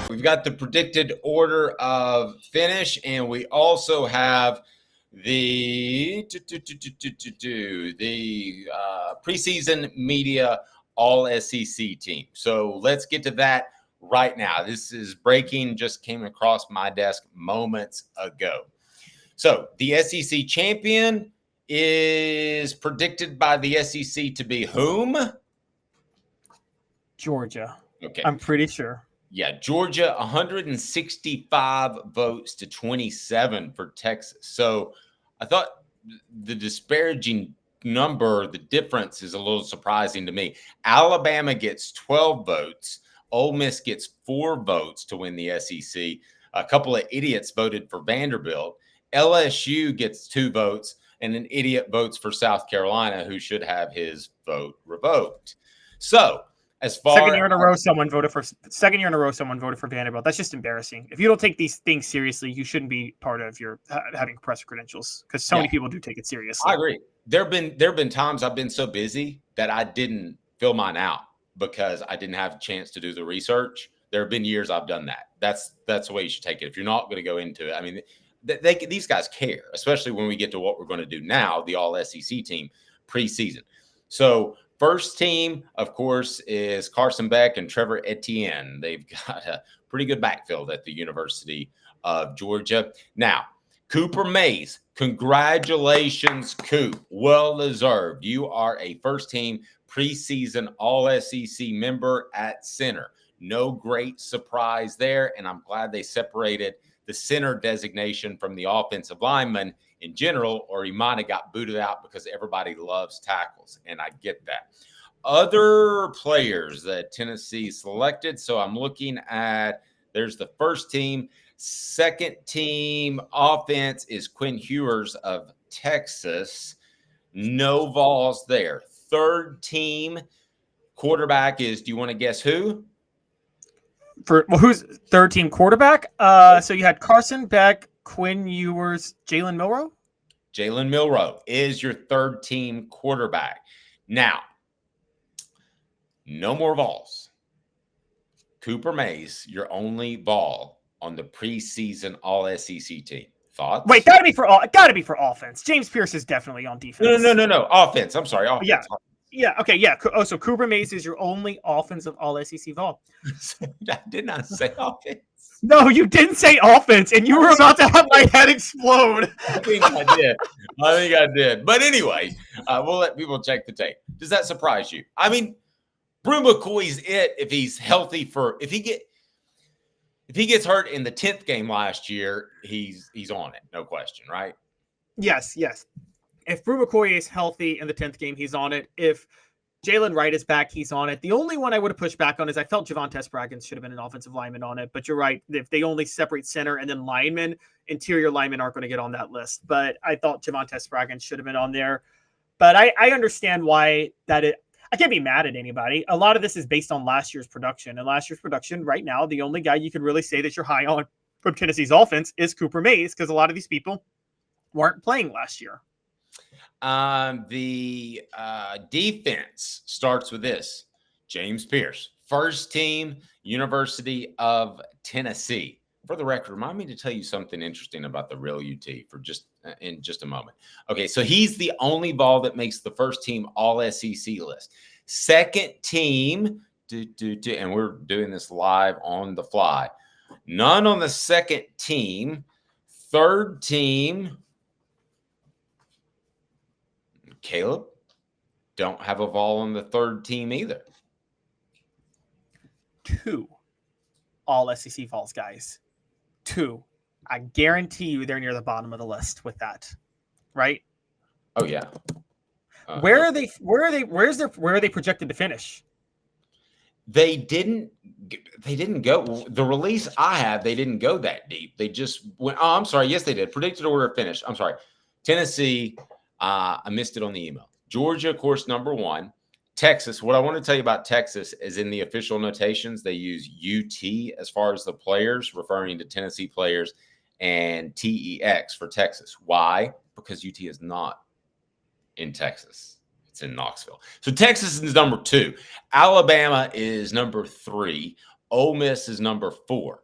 We've got the predicted order of finish, and we also have the preseason media all-SEC team. So let's get to that right now. This is breaking, just came across my desk moments ago. So the SEC champion is predicted by the SEC to be whom? Georgia. Okay. I'm pretty sure. Yeah, Georgia, 165 votes to 27 for Texas. So I thought the disparaging number, the difference is a little surprising to me. Alabama gets 12 votes. Ole Miss gets 4 votes to win the SEC. A couple of idiots voted for Vanderbilt. LSU gets 2 votes, and an idiot votes for South Carolina, who should have his vote revoked. So, as far second year in a row, someone voted for Vanderbilt. That's just embarrassing. If you don't take these things seriously, you shouldn't be part of your having press credentials, because so many people do take it seriously. I agree. There have been times I've been so busy that I didn't fill mine out because I didn't have a chance to do the research. There have been years I've done that. That's the way you should take it. If you're not going to go into it, I mean, these guys care, especially when we get to what we're going to do now, the all-SEC team preseason. So first team, of course, is Carson Beck and Trevor Etienne. They've got a pretty good backfield at the University of Georgia. Now, Cooper Mays, congratulations, Coop. Well-deserved. You are a first-team preseason all-SEC member at center. No great surprise there, and I'm glad they separated the center designation from the offensive lineman in general, or he might have got booted out because everybody loves tackles, and I get that. Other players that Tennessee selected, so I'm looking at, there's the first team. Second team offense is Quinn Ewers of Texas. No Vols there. Third team quarterback is, do you want to guess who? Who's third team quarterback? So you had Carson Beck, Quinn Ewers, Jalen Milroe? Jalen Milroe is your third team quarterback. Now, no more Vols. Cooper Mays, your only Vol on the preseason all-SEC team. Thoughts? Wait, gotta be for offense. James Pearce is definitely on defense. No. Offense. I'm sorry. Offense. Yeah. Okay. Yeah. Oh, so Cooper Mays is your only offensive all-SEC Vol. I did not say offense. No, you didn't say offense, and you were about to have my head explode. I think I did. But anyway, we'll let people check the tape. Does that surprise you? I mean, Brew McCoy's it if he's healthy if he gets hurt in the 10th game last year, he's on it, no question, right? Yes. If Brew McCoy is healthy in the 10th game, he's on it. If Jalen Wright is back, he's on it. The only one I would have pushed back on is I felt Javonte Spraggins should have been an offensive lineman on it. But you're right. If they only separate center and then linemen, interior linemen aren't going to get on that list. But I thought Javonte Spraggins should have been on there. But I understand why I can't be mad at anybody. A lot of this is based on last year's production. And last year's production right now, the only guy you can really say that you're high on from Tennessee's offense is Cooper Mays, because a lot of these people weren't playing last year. The defense starts with this. James Pearce, first team, University of Tennessee. For the record, remind me to tell you something interesting about the real UT in just a moment. Okay, so he's the only Vol that makes the first team all-SEC list. Second team, and we're doing this live on the fly. None on the second team. Third team, Caleb, don't have a Vol on the third team either. 2 all-SEC Vols guys. 2. I guarantee you they're near the bottom of the list with that, right? Oh yeah. Where are they projected to finish? They didn't go. The release I have, they didn't go that deep. They just went. Oh, I'm sorry. Yes, they did. Predicted order of finish. I'm sorry. Tennessee. I missed it on the email. Georgia, of course, number 1. Texas. What I want to tell you about Texas is in the official notations, they use UT as far as the players, referring to Tennessee players, and TEX for Texas. Why? Because UT is not in Texas. It's in Knoxville. So Texas is number 2. Alabama is number 3. Ole Miss is number 4.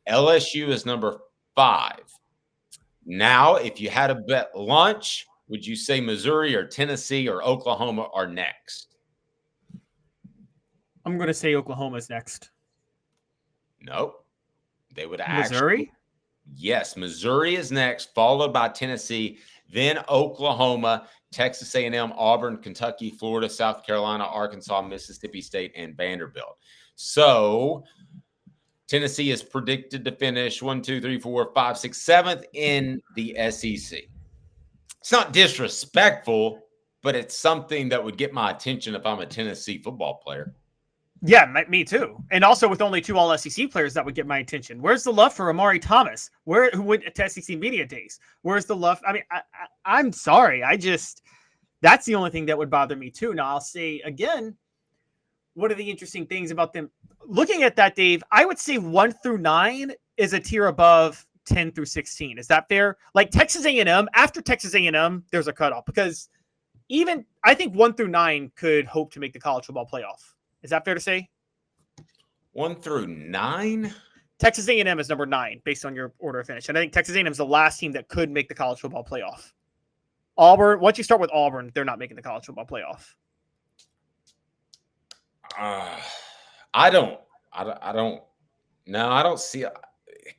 LSU is number 5. Now, if you had to bet lunch, would you say Missouri or Tennessee or Oklahoma are next? I'm going to say Oklahoma's next. Nope. They would Missouri? Yes, Missouri is next, followed by Tennessee, then Oklahoma, Texas A&M, Auburn, Kentucky, Florida, South Carolina, Arkansas, Mississippi State, and Vanderbilt. So Tennessee is predicted to finish 1, 2, 3, 4, 5, 6, 7th in the SEC. It's not disrespectful, but it's something that would get my attention if I'm a Tennessee football player. Yeah, me too. And also with only 2 All-SEC players, that would get my attention. Where's the love for Amari Thomas? Who went to SEC Media Days? Where's the love? I mean, I'm sorry. That's the only thing that would bother me too. Now, I'll say again, one of the interesting things about them, looking at that, Dave, I would say 1 through 9 is a tier above 10 through 16. Is that fair? Like Texas A&M, after Texas A&M, there's a cutoff because even I think 1 through 9 could hope to make the college football playoff. Is that fair to say? 1 through 9? Texas A&M is number 9 based on your order of finish. And I think Texas A&M is the last team that could make the college football playoff. Auburn, once you start with Auburn, they're not making the college football playoff. I don't see it.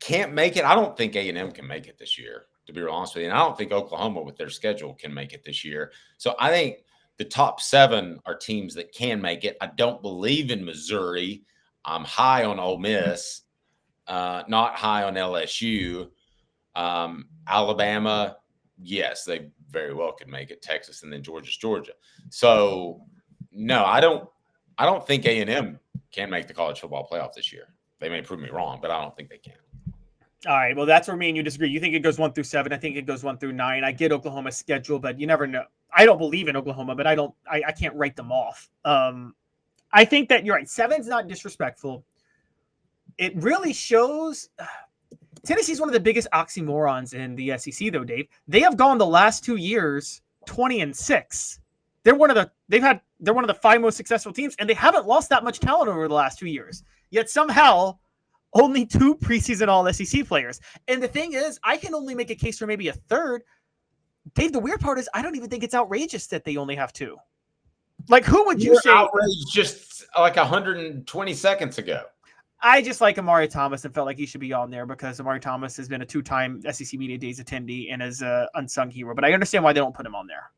Can't make it. I don't think A&M can make it this year, to be real honest with you. And I don't think Oklahoma with their schedule can make it this year. So I think the top 7 are teams that can make it. I don't believe in Missouri. I'm high on Ole Miss, not high on LSU. Alabama, yes, they very well could make it. Texas, and then Georgia. So no, I don't think A&M can make the college football playoff this year. They may prove me wrong, but I don't think they can. All right, well, that's where me and you disagree. You think it goes 1 through 7. I think it goes 1 through 9. I get Oklahoma's schedule, but you never know. I don't believe in Oklahoma, but I can't write them off. I think that you're right. 7's not disrespectful. It really shows Tennessee's one of the biggest oxymorons in the SEC, though, Dave. They have gone the last 2 years 20-6. They're one of the 5 most successful teams, and they haven't lost that much talent over the last 2 years. Yet somehow, only 2 preseason All-SEC players. And the thing is, I can only make a case for maybe a third. Dave, the weird part is I don't even think it's outrageous that they only have 2. Like, who would you say? Outraged just like 120 seconds ago. I just like Amari Thomas and felt like he should be on there because Amari Thomas has been a 2-time SEC Media Days attendee and is an unsung hero. But I understand why they don't put him on there.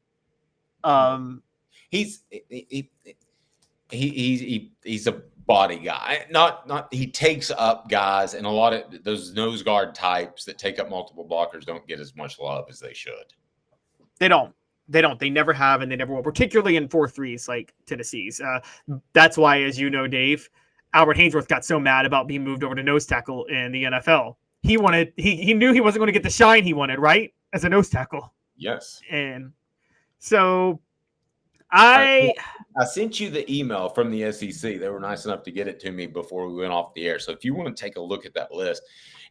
He's a body guy. Not he takes up guys, and a lot of those nose guard types that take up multiple blockers don't get as much love as they should. They don't. They never have, and they never will, particularly in 4-3s like Tennessee's. That's why, as you know, Dave, Albert Haynesworth got so mad about being moved over to nose tackle in the NFL. He knew he wasn't going to get the shine he wanted, right? As a nose tackle. Yes. And so I sent you the email from the SEC. They were nice enough to get it to me before we went off the air. So if you want to take a look at that list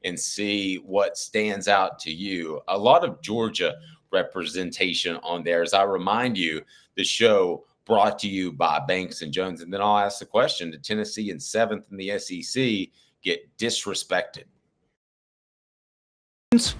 and see what stands out to you, a lot of Georgia representation on there. As I remind you, the show brought to you by Banks and Jones. And then I'll ask the question, did Tennessee in 7th in the SEC get disrespected?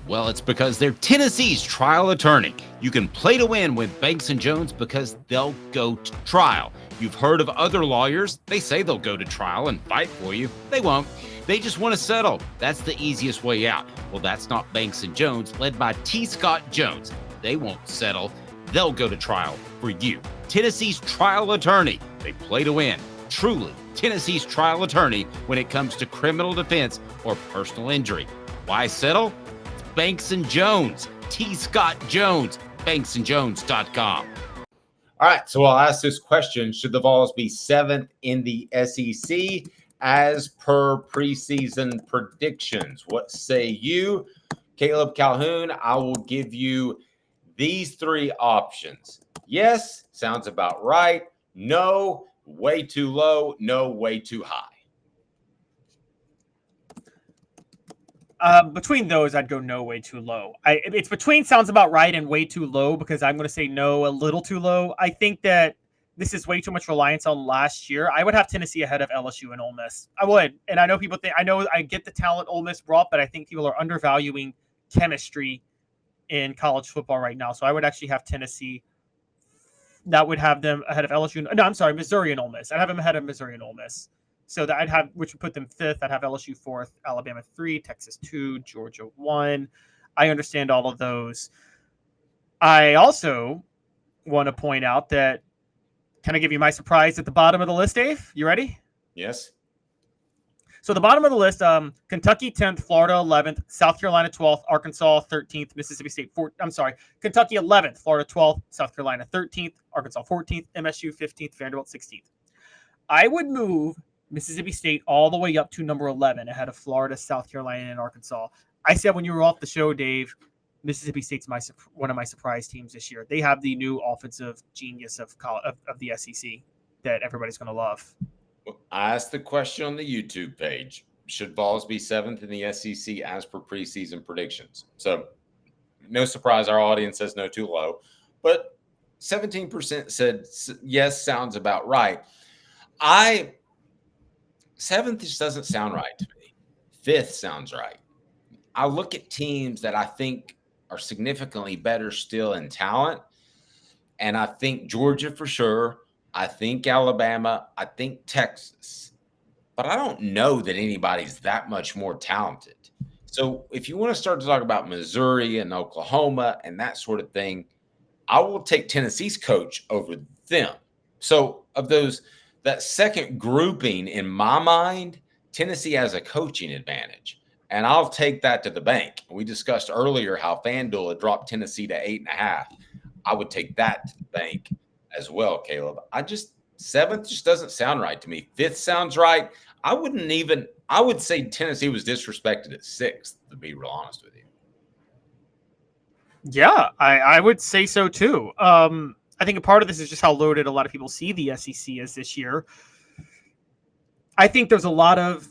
Well, it's because they're Tennessee's trial attorney. You can play to win with Banks and Jones because they'll go to trial. You've heard of other lawyers. They say they'll go to trial and fight for you. They won't. They just want to settle. That's the easiest way out. Well, that's not Banks and Jones, led by T. Scott Jones. They won't settle. They'll go to trial for you. Tennessee's trial attorney. They play to win. Truly, Tennessee's trial attorney when it comes to criminal defense or personal injury. Why settle? It's Banks and Jones. T. Scott Jones. BanksandJones.com. All right, so I'll ask this question. Should the Vols be 7th in the SEC as per preseason predictions? What say you? Caleb Calhoun, I will give you these 3 options. Yes, sounds about right. No, way too low. No, way too high. Between those, I'd go no, way too low. It's between sounds about right and way too low because I'm going to say no, a little too low. I think that this is way too much reliance on last year, I would have Tennessee ahead of LSU and Ole Miss. I would. And I know people think, I get the talent Ole Miss brought, but I think people are undervaluing chemistry in college football right now. So I would actually have Tennessee. That would have them ahead of LSU. No, I'm sorry, Missouri and Ole Miss. I'd have them ahead of Missouri and Ole Miss. So that which would put them 5th. I'd have LSU 4th, Alabama 3, Texas 2, Georgia 1. I understand all of those. I also want to point out that, can I give you my surprise at the bottom of the list, Dave? You ready? Yes. So the bottom of the list, Kentucky 10th, Florida 11th, South Carolina 12th, Arkansas 13th, Mississippi State 4th. I'm sorry, Kentucky 11th, Florida 12th, South Carolina 13th, Arkansas 14th, MSU 15th, Vanderbilt 16th. I would move Mississippi State all the way up to number 11 ahead of Florida, South Carolina, and Arkansas. I said when you were off the show, Dave, Mississippi State's one of my surprise teams this year. They have the new offensive genius of the SEC that everybody's going to love. I asked the question on the YouTube page. Should Vols be 7th in the SEC as per preseason predictions? So no surprise, our audience says no, too low. But 17% said yes, sounds about right. 7th just doesn't sound right to me. 5th sounds right. I look at teams that I think are significantly better still in talent, and I think Georgia for sure. I think Alabama, I think Texas, but I don't know that anybody's that much more talented. So if you want to start to talk about Missouri and Oklahoma and that sort of thing, I will take Tennessee's coach over them. So of those, that second grouping in my mind, Tennessee has a coaching advantage, and I'll take that to the bank. We discussed earlier how FanDuel had dropped Tennessee to 8.5. I would take that to the bank as well, Caleb. 7th just doesn't sound right to me. 5th sounds right. I would say Tennessee was disrespected at 6th, to be real honest with you. Yeah, I would say so too. I think a part of this is just how loaded a lot of people see the SEC as this year. I think there's a lot of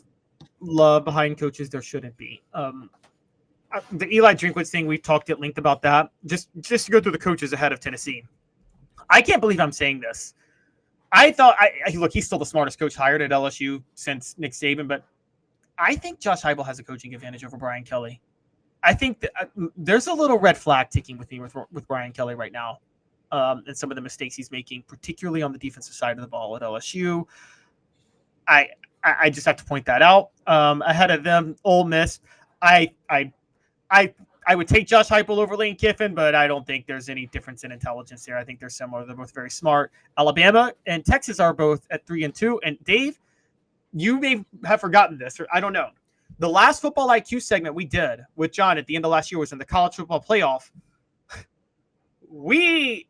love behind coaches there shouldn't be. The Eli Drinkwitz thing, we talked at length about that. Just to go through the coaches ahead of Tennessee. I can't believe I'm saying this. I thought, look, he's still the smartest coach hired at LSU since Nick Saban, but I think Josh Heupel has a coaching advantage over Brian Kelly. I think that there's a little red flag ticking with me with Brian Kelly right now, and some of the mistakes he's making, particularly on the defensive side of the ball at LSU. I just have to point that out. Ahead of them, Ole Miss. I would take Josh Heupel over Lane Kiffin, but I don't think there's any difference in intelligence here. I think they're similar. They're both very smart. Alabama and Texas are both at 3 and 2. And Dave, you may have forgotten this, or I don't know. The last Football IQ segment we did with John at the end of last year was in the college football playoff. I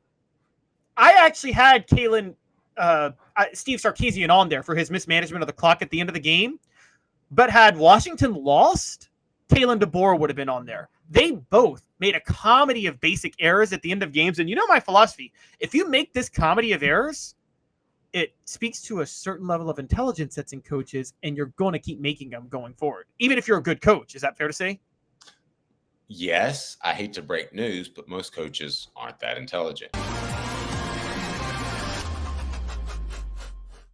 actually had Steve Sarkisian on there for his mismanagement of the clock at the end of the game, but had Washington lost, Kalen DeBoer would have been on there. They both made a comedy of basic errors at the end of games. And you know my philosophy. If you make this comedy of errors, it speaks to a certain level of intelligence that's in coaches, and you're going to keep making them going forward, even if you're a good coach. Is that fair to say? Yes. I hate to break news, but most coaches aren't that intelligent.